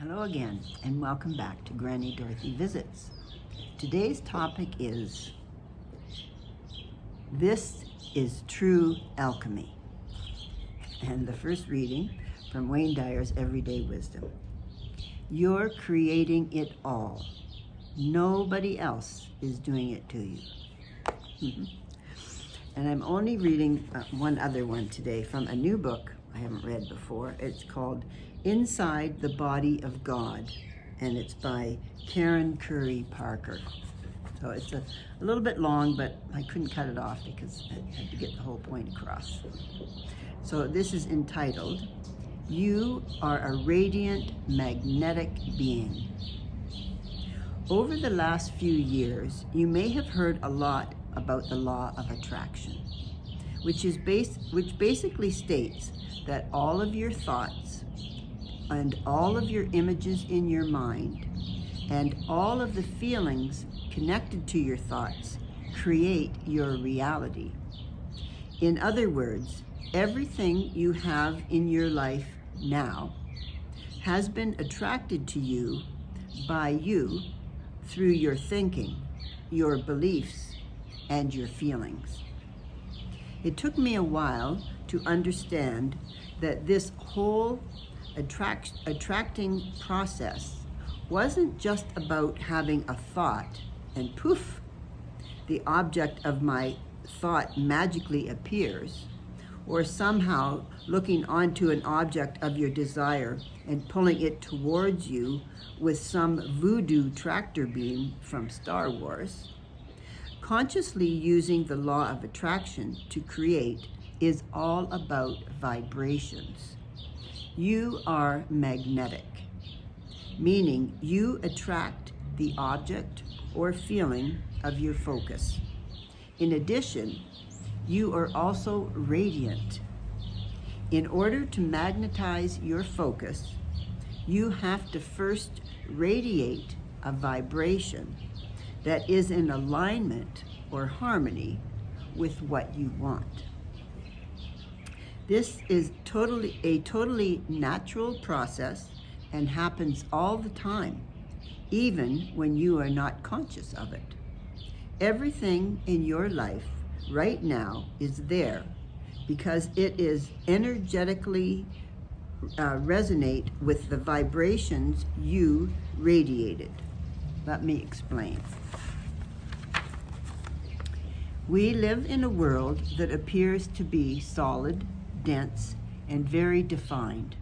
Hello again, and welcome back to Granny Dorothy Visits. Today's topic is, this is true alchemy. And the first reading from Wayne Dyer's Everyday Wisdom. You're creating it all. Nobody else is doing it to you. And I'm only reading one other one today from a new book I haven't read before. It's called Inside the Body of God, and it's by Karen Curry Parker. So it's a little bit long, but I couldn't cut it off because I had to get the whole point across. So this is entitled, You Are a Radiant Magnetic Being. Over the last few years, you may have heard a lot about the law of attraction, which basically states that all of your thoughts and all of your images in your mind and all of the feelings connected to your thoughts create your reality. In other words, everything you have in your life now has been attracted to you by you through your thinking, your beliefs, and your feelings. It took me a while to understand that this whole attracting process wasn't just about having a thought and poof, the object of my thought magically appears, or somehow looking onto an object of your desire and pulling it towards you with some voodoo tractor beam from Star Wars. Consciously using the law of attraction to create is all about vibrations. You are magnetic, meaning you attract the object or feeling of your focus. In addition, you are also radiant. In order to magnetize your focus, you have to first radiate a vibration that is in alignment or harmony with what you want. This is a totally natural process and happens all the time, even when you are not conscious of it. Everything in your life right now is there because it is energetically resonate with the vibrations you radiated. Let me explain. We live in a world that appears to be solid, dense, and very defined.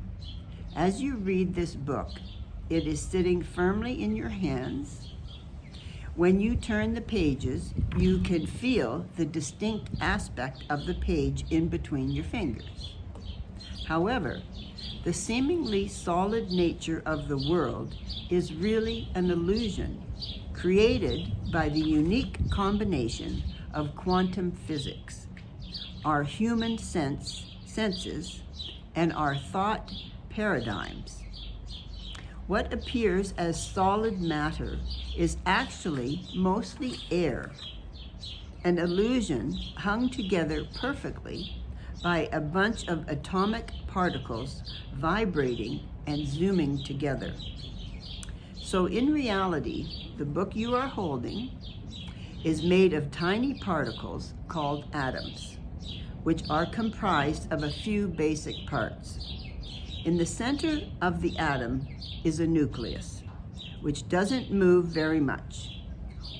As you read this book, it is sitting firmly in your hands. When you turn the pages, you can feel the distinct aspect of the page in between your fingers. However, the seemingly solid nature of the world is really an illusion created by the unique combination of quantum physics, our human senses, and our thought paradigms. What appears as solid matter is actually mostly air, an illusion hung together perfectly by a bunch of atomic particles vibrating and zooming together. So in reality, the book you are holding is made of tiny particles called atoms, which are comprised of a few basic parts. In the center of the atom is a nucleus, which doesn't move very much.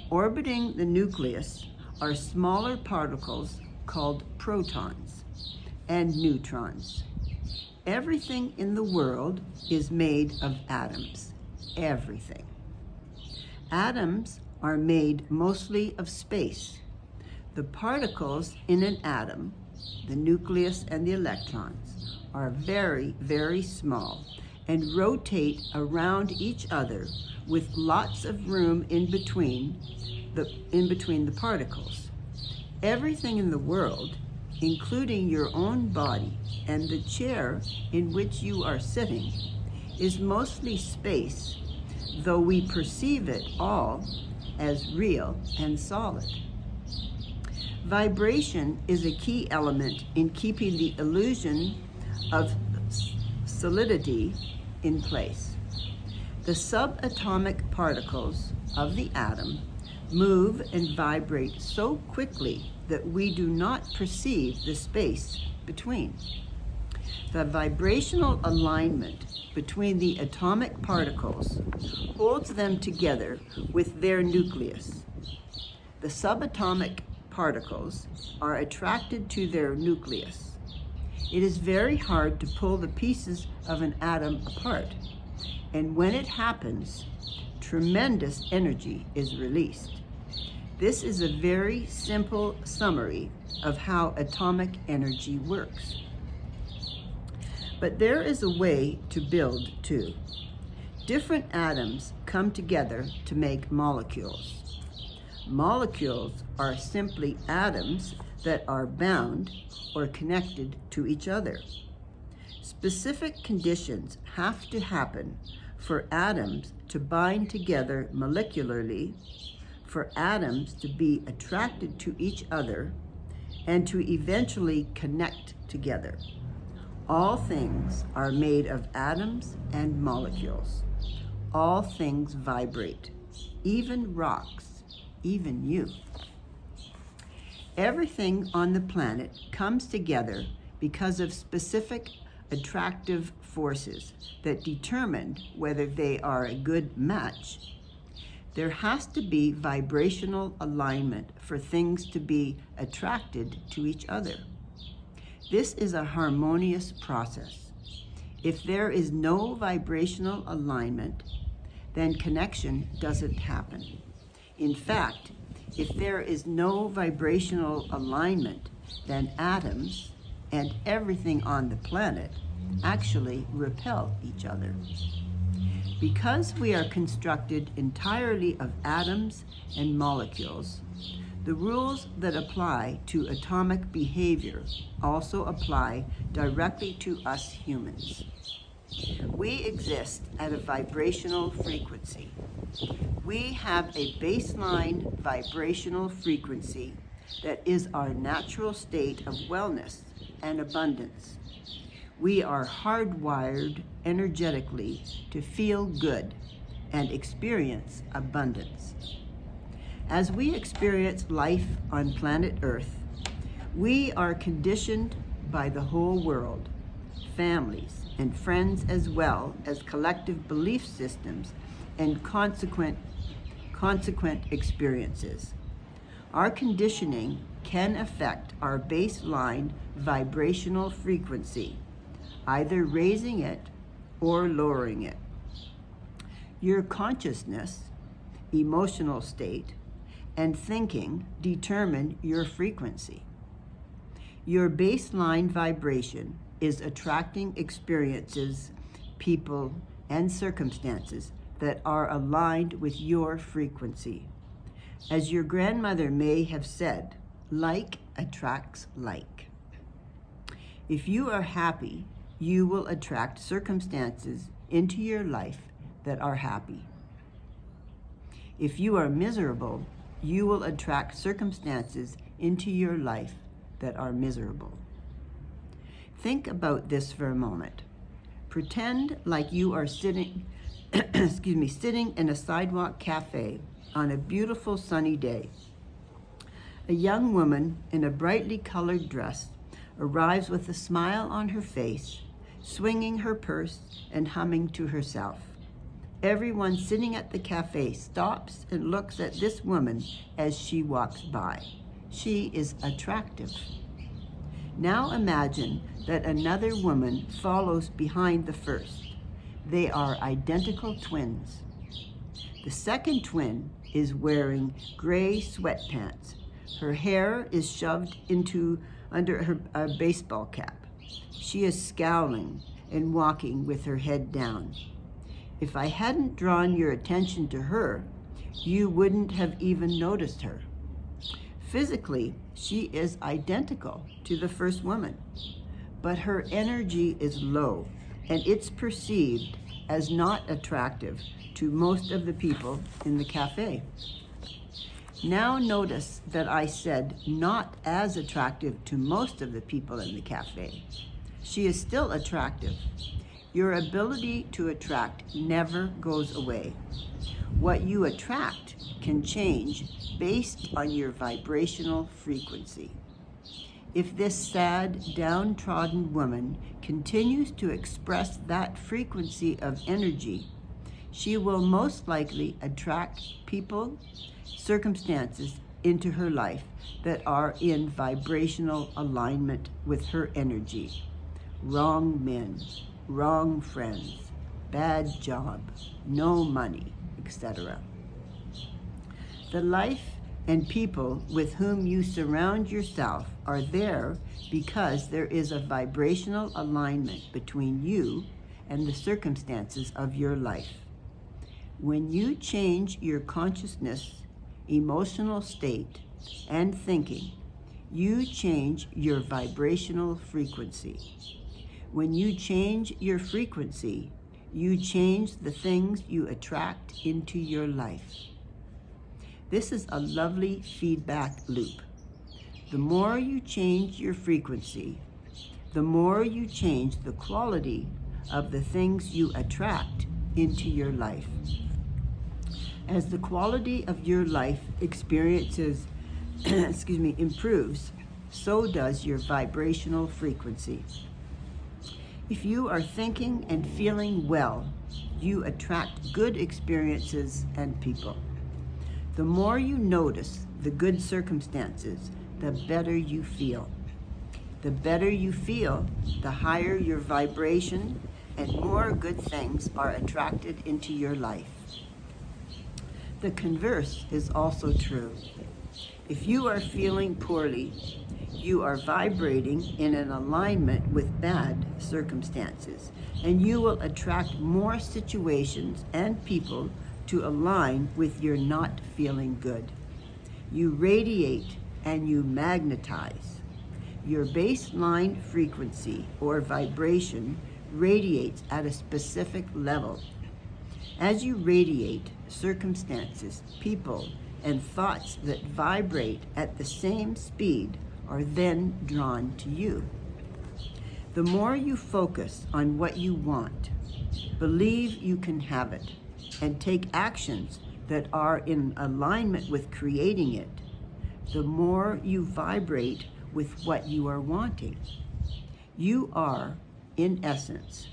Orbiting the nucleus are smaller particles called protons and neutrons. Everything in the world is made of atoms. Everything. Atoms are made mostly of space. The particles in an atom, the nucleus and the electrons, are very, very small and rotate around each other with lots of room in between the particles. Everything in the world, including your own body and the chair in which you are sitting, is mostly space, though we perceive it all as real and solid. Vibration is a key element in keeping the illusion of solidity in place. The subatomic particles of the atom move and vibrate so quickly that we do not perceive the space between. The vibrational alignment between the atomic particles holds them together with their nucleus. The subatomic particles are attracted to their nucleus. It is very hard to pull the pieces of an atom apart, and when it happens, tremendous energy is released. This is a very simple summary of how atomic energy works. But there is a way to build too. Different atoms come together to make molecules. Molecules are simply atoms that are bound or connected to each other. Specific conditions have to happen for atoms to bind together molecularly, for atoms to be attracted to each other, and to eventually connect together. All things are made of atoms and molecules. All things vibrate, even rocks, even you. Everything on the planet comes together because of specific attractive forces that determine whether they are a good match. There has to be vibrational alignment for things to be attracted to each other. This is a harmonious process. If there is no vibrational alignment, then connection doesn't happen. In fact, if there is no vibrational alignment, then atoms and everything on the planet actually repel each other. Because we are constructed entirely of atoms and molecules, the rules that apply to atomic behavior also apply directly to us humans. We exist at a vibrational frequency. We have a baseline vibrational frequency that is our natural state of wellness and abundance. We are hardwired energetically to feel good and experience abundance. As we experience life on planet Earth, we are conditioned by the whole world, families and friends, as well as collective belief systems and consequent experiences. Our conditioning can affect our baseline vibrational frequency, either raising it or lowering it. Your consciousness, emotional state, and thinking determine your frequency. Your baseline vibration is attracting experiences, people, and circumstances that are aligned with your frequency. As your grandmother may have said, like attracts like. If you are happy, you will attract circumstances into your life that are happy. If you are miserable, you will attract circumstances into your life that are miserable. Think about this for a moment. Pretend like you are sitting sitting in a sidewalk cafe on a beautiful sunny day. A young woman in a brightly colored dress arrives with a smile on her face, swinging her purse and humming to herself. Everyone sitting at the cafe stops and looks at this woman as she walks by. She is attractive. Now imagine that another woman follows behind the first. They are identical twins. The second twin is wearing gray sweatpants. Her hair is shoved under her baseball cap. She is scowling and walking with her head down. If I hadn't drawn your attention to her, you wouldn't have even noticed her. Physically, she is identical to the first woman, but her energy is low, and it's perceived as not attractive to most of the people in the cafe. Now notice that I said not as attractive to most of the people in the cafe. She is still attractive. Your ability to attract never goes away. What you attract can change based on your vibrational frequency. If this sad, downtrodden woman continues to express that frequency of energy, she will most likely attract people, circumstances into her life that are in vibrational alignment with her energy. Wrong men, wrong friends, bad job, no money, etc. The life and people with whom you surround yourself are there because there is a vibrational alignment between you and the circumstances of your life. When you change your consciousness, emotional state, and thinking, you change your vibrational frequency. When you change your frequency, you change the things you attract into your life. This is a lovely feedback loop. The more you change your frequency, the more you change the quality of the things you attract into your life. As the quality of your life experiences improves, so does your vibrational frequency. If you are thinking and feeling well, you attract good experiences and people. The more you notice the good circumstances, the better you feel. The better you feel, the higher your vibration, and more good things are attracted into your life. The converse is also true. If you are feeling poorly, you are vibrating in an alignment with bad circumstances, and you will attract more situations and people to align with your not feeling good. You radiate and you magnetize. Your baseline frequency or vibration radiates at a specific level. As you radiate, circumstances, people, and thoughts that vibrate at the same speed are then drawn to you. The more you focus on what you want, believe you can have it, and take actions that are in alignment with creating it, the more you vibrate with what you are wanting. You are, in essence,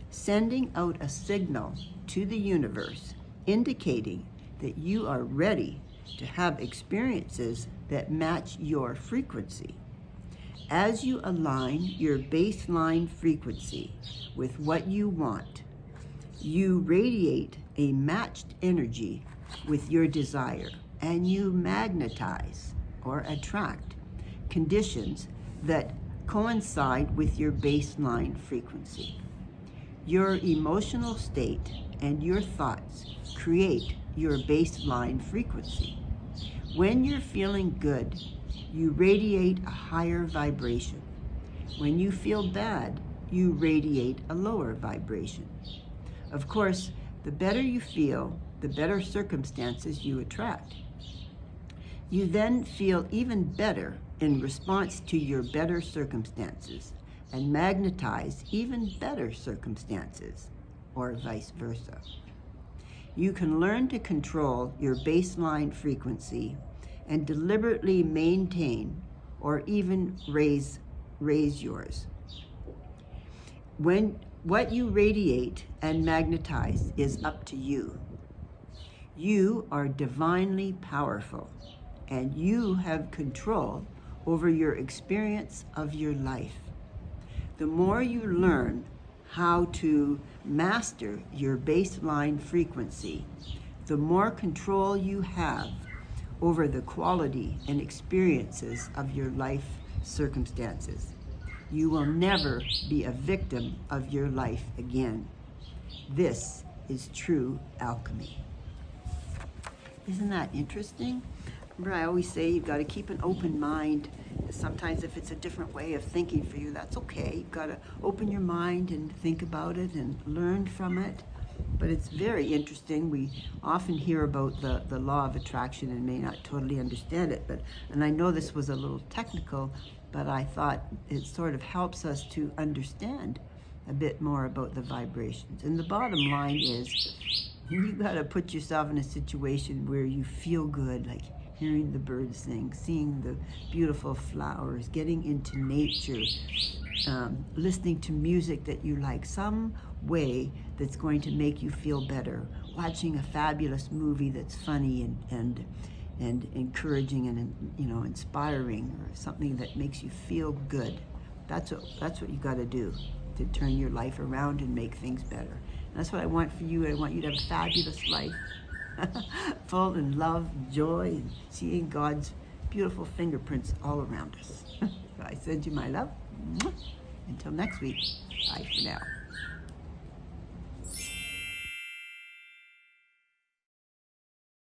sending out a signal to the universe indicating that you are ready to have experiences that match your frequency. As you align your baseline frequency with what you want, you radiate a matched energy with your desire, and you magnetize or attract conditions that coincide with your baseline frequency. Your emotional state and your thoughts create your baseline frequency. When you're feeling good, you radiate a higher vibration. When you feel bad, you radiate a lower vibration. Of course, the better you feel, the better circumstances you attract. You then feel even better in response to your better circumstances and magnetize even better circumstances, or vice versa. You can learn to control your baseline frequency and deliberately maintain or even raise yours. When what you radiate and magnetize is up to you. You are divinely powerful, and you have control over your experience of your life. The more you learn how to master your baseline frequency, the more control you have over the quality and experiences of your life circumstances. You will never be a victim of your life again. This is true alchemy. Isn't that interesting? Remember, I always say you've got to keep an open mind. Sometimes if it's a different way of thinking for you, that's okay. You've got to open your mind and think about it and learn from it. But it's very interesting. We often hear about the law of attraction and may not totally understand it. And I know this was a little technical, but I thought it sort of helps us to understand a bit more about the vibrations. And the bottom line is, you got to put yourself in a situation where you feel good, like hearing the birds sing, seeing the beautiful flowers, getting into nature, listening to music that you like, some way that's going to make you feel better, watching a fabulous movie that's funny and encouraging and inspiring, or something that makes you feel good. That's what you got to do to turn your life around and make things better. And that's what I want for you. I want you to have a fabulous life, full in love, joy, and seeing God's beautiful fingerprints all around us. So I send you my love. Until next week, bye for now.